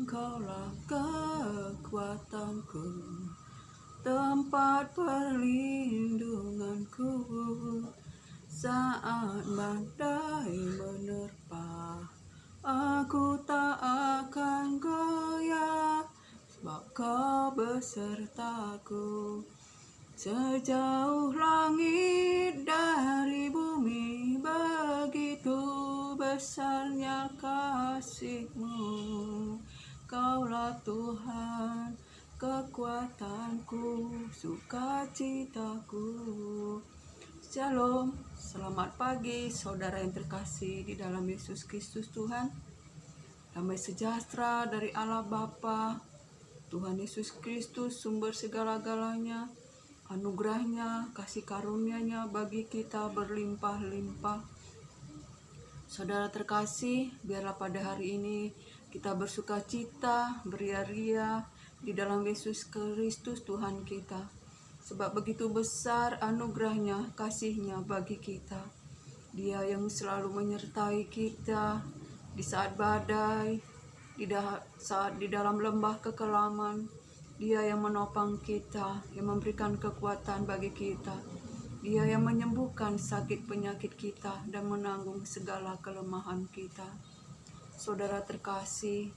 Engkaulah kekuatanku, tempat perlindunganku saat badai menerpa. Aku tak akan goyah, sebab Kau besertaku. Sejauh langit dari bumi, begitu besarnya kasih-Mu. Kaulah Tuhan, kekuatanku, sukacitaku. Shalom, selamat pagi saudara yang terkasih di dalam Yesus Kristus Tuhan. Damai sejahtera dari Allah Bapa, Tuhan Yesus Kristus, sumber segala-galanya, anugerahnya, kasih karunia-Nya bagi kita berlimpah-limpah. Saudara terkasih, biarlah pada hari ini kita bersuka cita, beria-ria di dalam Yesus Kristus Tuhan kita. Sebab begitu besar anugerahnya, kasih-Nya bagi kita. Dia yang selalu menyertai kita di saat badai, saat di dalam lembah kekelaman. Dia yang menopang kita, yang memberikan kekuatan bagi kita. Dia yang menyembuhkan sakit penyakit kita dan menanggung segala kelemahan kita. Saudara terkasih,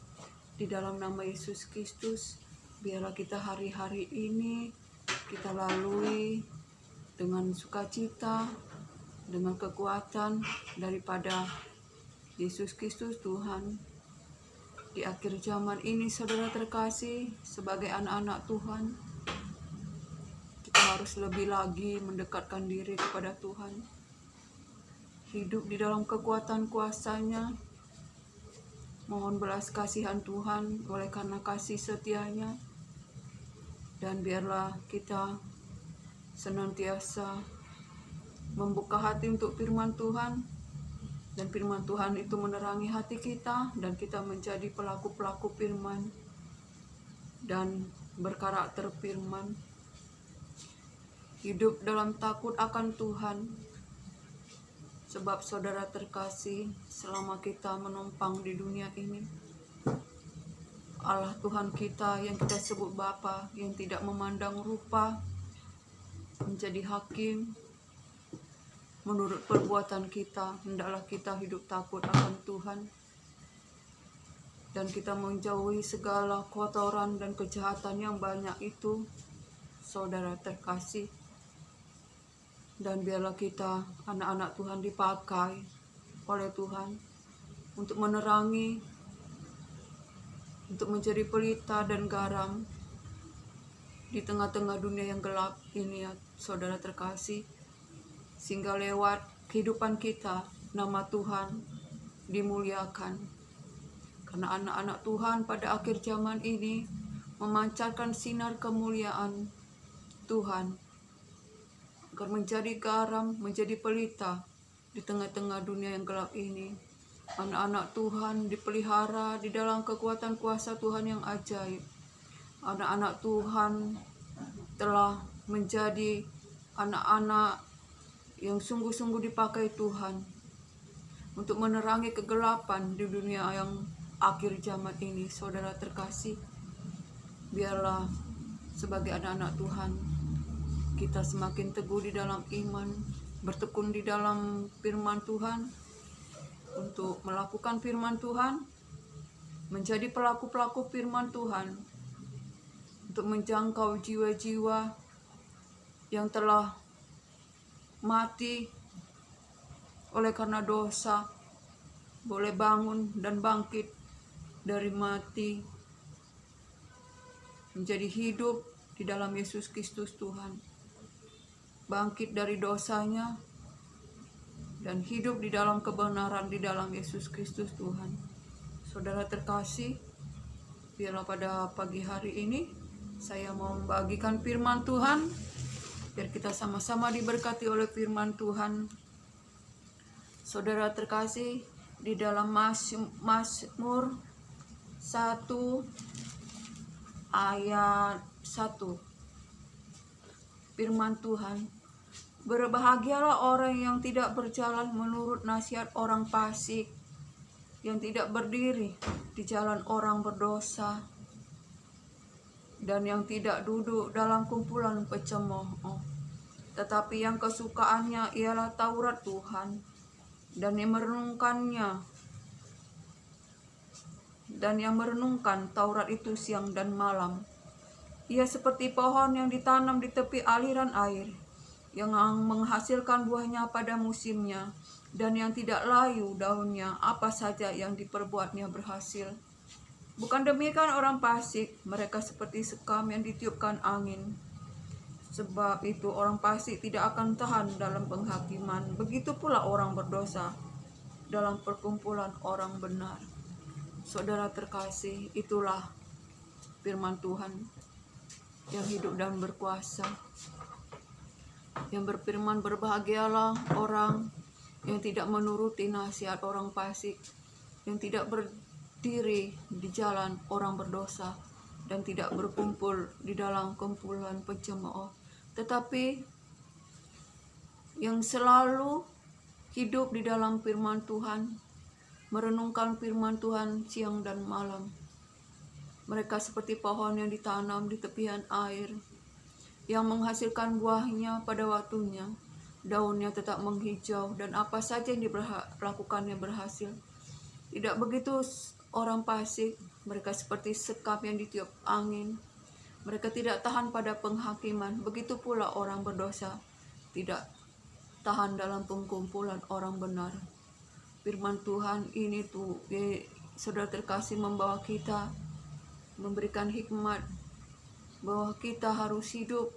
di dalam nama Yesus Kristus, biarlah kita hari-hari ini kita lalui dengan sukacita, dengan kekuatan daripada Yesus Kristus Tuhan. Di akhir zaman ini, saudara terkasih, sebagai anak-anak Tuhan, kita harus lebih lagi mendekatkan diri kepada Tuhan. Hidup di dalam kekuatan kuasa-Nya. Mohon belas kasihan Tuhan oleh karena kasih setia-Nya. Dan biarlah kita senantiasa membuka hati untuk firman Tuhan. Dan firman Tuhan itu menerangi hati kita, dan kita menjadi pelaku-pelaku firman dan berkarakter firman. Hidup dalam takut akan Tuhan. Sebab saudara terkasih, selama kita menumpang di dunia ini, Allah Tuhan kita yang kita sebut Bapa, yang tidak memandang rupa, menjadi hakim. Menurut perbuatan kita, hendaklah kita hidup takut akan Tuhan. Dan kita menjauhi segala kotoran dan kejahatan yang banyak itu, saudara terkasih. Dan biarlah kita, anak-anak Tuhan, dipakai oleh Tuhan untuk menerangi, untuk menjadi pelita dan garam di tengah-tengah dunia yang gelap ini, ya, saudara terkasih. Sehingga lewat kehidupan kita, nama Tuhan dimuliakan. Karena anak-anak Tuhan pada akhir zaman ini memancarkan sinar kemuliaan Tuhan, agar menjadi garam, menjadi pelita di tengah-tengah dunia yang gelap ini. Anak-anak Tuhan dipelihara di dalam kekuatan kuasa Tuhan yang ajaib. Anak-anak Tuhan telah menjadi anak-anak yang sungguh-sungguh dipakai Tuhan untuk menerangi kegelapan di dunia yang akhir zaman ini. Saudara terkasih, biarlah sebagai anak-anak Tuhan kita semakin teguh di dalam iman, bertekun di dalam firman Tuhan, untuk melakukan firman Tuhan, menjadi pelaku-pelaku firman Tuhan, untuk menjangkau jiwa-jiwa yang telah mati oleh karena dosa, boleh bangun dan bangkit dari mati, menjadi hidup di dalam Yesus Kristus Tuhan, bangkit dari dosanya dan hidup di dalam kebenaran di dalam Yesus Kristus Tuhan. Saudara terkasih, biarlah pada pagi hari ini saya mau membagikan firman Tuhan, biar kita sama-sama diberkati oleh firman Tuhan. Saudara terkasih, di dalam Mazmur 1 ayat 1, firman Tuhan, berbahagialah orang yang tidak berjalan menurut nasihat orang fasik, yang tidak berdiri di jalan orang berdosa, dan yang tidak duduk dalam kumpulan pencemooh, tetapi yang kesukaannya ialah Taurat Tuhan, dan yang merenungkan Taurat itu siang dan malam. Ia seperti pohon yang ditanam di tepi aliran air, yang menghasilkan buahnya pada musimnya, dan yang tidak layu daunnya, apa saja yang diperbuatnya berhasil. Bukan demikian orang fasik, mereka seperti sekam yang ditiupkan angin. Sebab itu orang fasik tidak akan tahan dalam penghakiman, begitu pula orang berdosa dalam perkumpulan orang benar. Saudara terkasih, itulah firman Tuhan yang hidup dan berkuasa, yang berfirman, berbahagialah orang yang tidak menuruti nasihat orang fasik, yang tidak berdiri di jalan orang berdosa, dan tidak berkumpul di dalam kumpulan pencemooh, tetapi yang selalu hidup di dalam firman Tuhan, merenungkan firman Tuhan siang dan malam. Mereka seperti pohon yang ditanam di tepian air, yang menghasilkan buahnya pada waktunya, daunnya tetap menghijau, dan apa saja yang dilakukannya berhasil. Tidak begitu orang fasik, mereka seperti sekam yang ditiup angin. Mereka tidak tahan pada penghakiman, begitu pula orang berdosa tidak tahan dalam pengkumpulan orang benar. Firman Tuhan ini saudara terkasih, membawa kita, memberikan hikmat bahwa kita harus hidup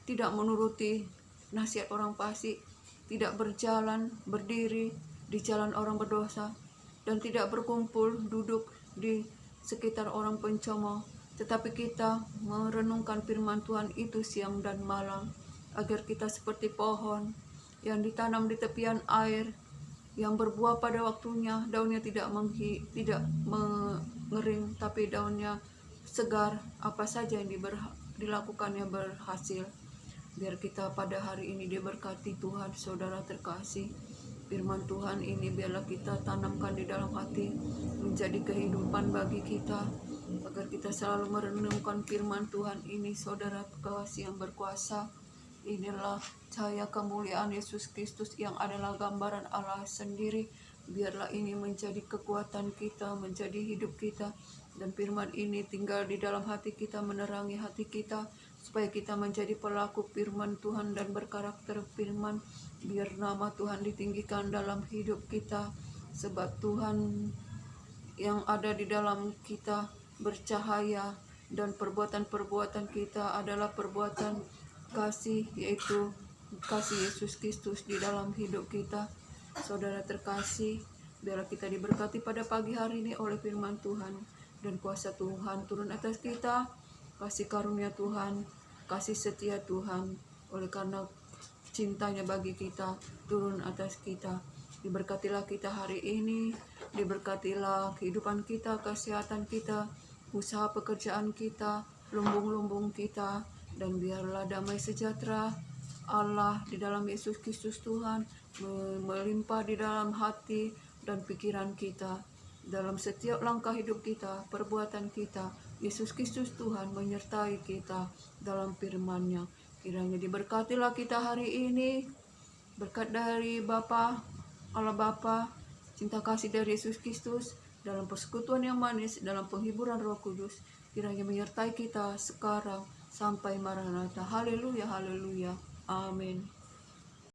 tidak menuruti nasihat orang fasik, tidak berdiri di jalan orang berdosa, dan tidak berkumpul duduk di sekitar orang pencemooh, tetapi kita merenungkan firman Tuhan itu siang dan malam, agar kita seperti pohon yang ditanam di tepian air, yang berbuah pada waktunya, daunnya tidak mengering, tapi daunnya segar, apa saja yang dilakukannya berhasil. Biar kita pada hari ini diberkati Tuhan, saudara terkasih. Firman Tuhan ini biarlah kita tanamkan di dalam hati, menjadi kehidupan bagi kita, agar kita selalu merenungkan firman Tuhan ini, saudara terkasih yang berkuasa. Inilah cahaya kemuliaan Yesus Kristus yang adalah gambaran Allah sendiri. Biarlah ini menjadi kekuatan kita, menjadi hidup kita, dan firman ini tinggal di dalam hati kita, menerangi hati kita, supaya kita menjadi pelaku firman Tuhan dan berkarakter firman. Biar nama Tuhan ditinggikan dalam hidup kita, sebab Tuhan yang ada di dalam kita bercahaya, dan perbuatan-perbuatan kita adalah perbuatan kasih, yaitu kasih Yesus Kristus di dalam hidup kita. Saudara terkasih, biarlah kita diberkati pada pagi hari ini oleh firman Tuhan, dan kuasa Tuhan turun atas kita, kasih karunia Tuhan, kasih setia Tuhan, oleh karena cintanya bagi kita turun atas kita. Diberkatilah kita hari ini, diberkatilah kehidupan kita, kesehatan kita, usaha pekerjaan kita, lumbung-lumbung kita, dan biarlah damai sejahtera Allah di dalam Yesus Kristus Tuhan melimpah di dalam hati dan pikiran kita, dalam setiap langkah hidup kita, perbuatan kita. Yesus Kristus Tuhan menyertai kita dalam firman-Nya. Kiranya diberkatilah kita hari ini, berkat dari Allah Bapa, cinta kasih dari Yesus Kristus, dalam persekutuan yang manis, dalam penghiburan Roh Kudus, kiranya menyertai kita sekarang sampai Maranatha. Haleluya, haleluya. Amin.